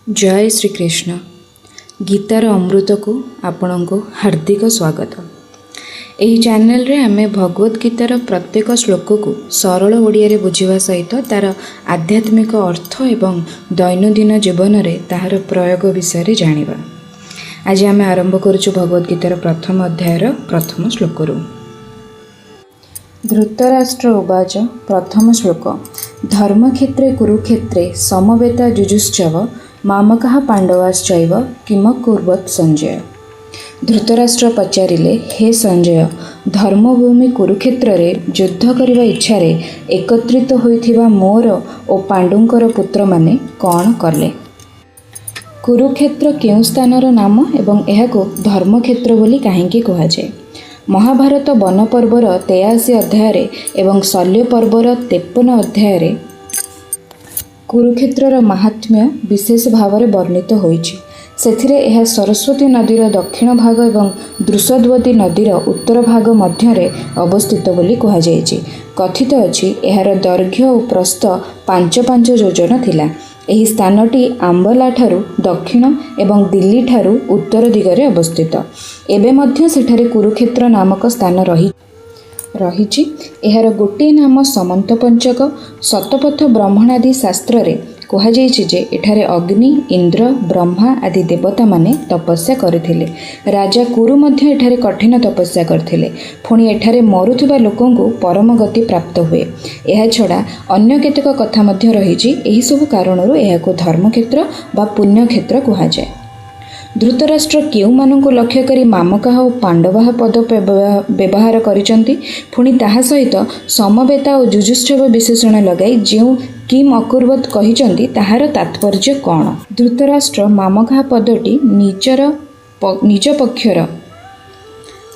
जय श्री कृष्ण। गीतार अमृत को आपण को हार्दिक स्वागत। यही चैनल रे आमे भगवत गीतार प्रत्येक श्लोक को सरल ओडिया रे बुझिवा सहित तार आध्यात्मिक अर्थ एवं दैनंदिन जीवन रे ताहार प्रयोग विषय रे जानिबा। आज आमे आरंभ करूछु भगवत गीतार प्रथम अध्यायर प्रथम श्लोक रु। धृतराष्ट्र उवाच। प्रथम श्लोक। धर्मक्षेत्रे कुरुक्षेत्रे समवेता जुजुश्चव मामकः पांडवाश्चैव किम कुर्वत् संजय। धृतराष्ट्र पचारिले, हे संजय, धर्मभूमि कुरुक्षेत्र रे युद्ध करिबा इच्छा रे एकत्रित होइथिबा मोर ओ पांडुंकर पुत्र माने कौन कले। कुरुक्षेत्र केउ स्थानर नाम एवं एहाको धर्मक्षेत्र बोली काहेकि कुहाଯାଏ। महाभारत वन पर्वर 83 अध्याय एवं शल्य पर्वर 53 अध्याय कुरुक्षेत्रर महात्म्य विशेष भाव में वर्णित होइछि। सेथिरे यह सरस्वती नदीर दक्षिण भाग एवं दृषद्वती नदीर उत्तर भाग मध्य अवस्थित बोली कुहाଯାଇଛି। कथित अछि एहार दैर्घ्य और प्रस्थ 5 योजन थिला। एही स्थानटी आंबला ठारू दक्षिण एवं दिल्ली ठारू उत्तर दिगरे अवस्थित। एबे मध्य सेठारे कुरुक्षेत्र नामक स्थान रहिछि। एहार गोटे नाम समंत पंचक। शतपथ ब्रह्मणादि शास्त्र रे कुहाଯାଇଛି जे एठारे अग्नि, इंद्र, ब्रह्मा आदि देवता माने तपस्या करथिले। राजा कुरु मध्य एठारे कठिन तपस्या करथिले। पुणी एठारे मरुथिबा लोकंकु परम गति प्राप्त हुए। एहा छडा अन्य केतेक कथा मध्य रहिछि। एही सब कारणरू एहाको धर्मक्षेत्र बा पुण्यक्षेत्र कुहाଯାଏ। धृतराष्ट्र केउ मानंकु लक्ष्य करी मामकाह और पांडवाह पद व्यवहार करिसंती। पुणी ताहा सहित समवेता और जुजुश्चव विशेषण लगाई जेउ किम अकुर्वत कहिसंती ताहार तात्पर्य कौन। धृतराष्ट्र मामकाह पदटी निज पक्षर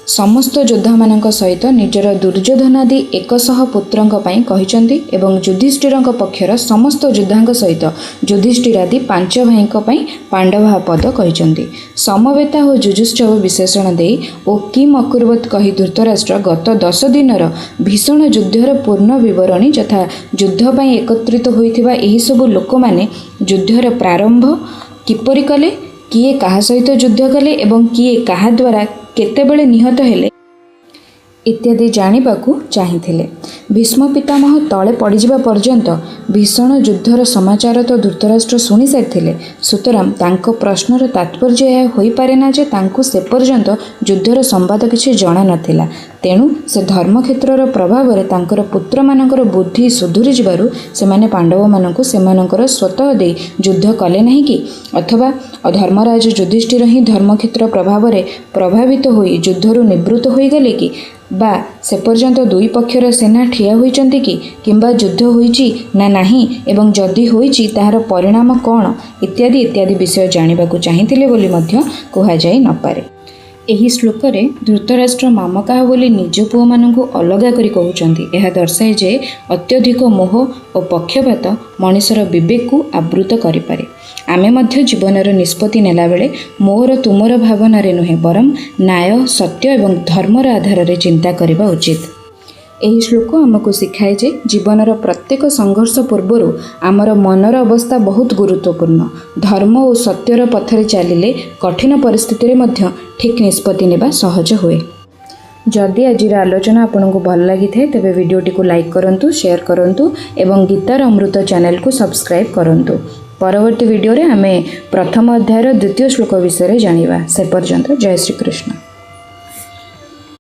समस्त योद्धा मानक सहित निजर दुर्योधनादि 100 पुत्रंक पई कहिसंती एवं युधिष्ठिरंक पक्षर समस्त योद्धांक सहित युधिष्ठिरादि 5 भाईंक पई पांडवाह पद कहिसंती। समवेता और जुजुश्चव विशेषण देई ओ किम अकुर्वत कही धृतराष्ट्र गत 10 दिनर भीषण युद्धर पूर्ण विवरणी तथा युद्ध पई एकत्रित होइथिबा एही सब लोक माने युद्धर प्रारंभ किपरि कले, किए काहा सहित युद्ध कले एवं किए काहा द्वारा केतेबेले निहत हेले इत्यादि जानिबाकू चाहिथिले। भीष्म पितामह तले पड़िजिबा पर्यंत भीषण युद्धर समाचार तो धृतराष्ट्र शुणी सारिथिले। सुतरां तांको प्रश्नर तात्पर्य यह होई पारे ना जे तांको से पर्यंत युद्धर संवाद किछि जणा नथिला। तेणु से धर्मक्षेत्रर प्रभाव रे तांकर पुत्र मानकर बुद्धि सुधुरी जिबारु सेमाने पांडव माननको सेमानकर स्वतः दे युद्ध कले नहीं कि, अथवा धर्मराज युधिष्ठिर ही धर्मक्षेत्र प्रभाव रे प्रभावित होई युद्धरु निवृत्त होई गले कि, बा से पर्यंत दुई पक्षर सेना ठिया होइचंती कि, किंबा युद्ध होइची ना नाही एवं जदि होइची ताहार परिणाम कौन इत्यादि इत्यादि विषय जानिबाकू चाहिथिले बोली मध्य कुहा जाई न पारे। एही श्लोक रे धृतराष्ट्र मामकाह बोली निज पुओ मानंकु अलगा करी कहउचंती। एहा दर्शाए जे अत्यधिक मोह और पक्षपात मनुष्यर विवेक को आवृत करि पारे। आमे मध्य जीवनर निष्पत्ति नेला बेले मोर तुमर भावना रे नुहे बरम न्याय, सत्य एवं धर्मर आधार रे चिंता करिबा उचित। एही श्लोक आमको शिखाए जे जीवनर प्रत्येक संघर्ष पूर्वरु आमर मनर अवस्था बहुत गुरुत्वपूर्ण। धर्म और सत्यर पथरे चलिले कठिन परिस्थिति रे मध्य ठीक निष्पत्ति नेबा सहज हुए। जदि आजिर आलोचना आपको भल लगी थे तेबे वीडियोटी को लाइक करंतु, शेयर करंतु एवं गीतार अमृत चैनल को सब्सक्राइब करंतु। परवर्ती वीडियो रे हमें प्रथम अध्यायर द्वितीय श्लोक विषय जानिबा। से पर्यंत जय श्री कृष्ण।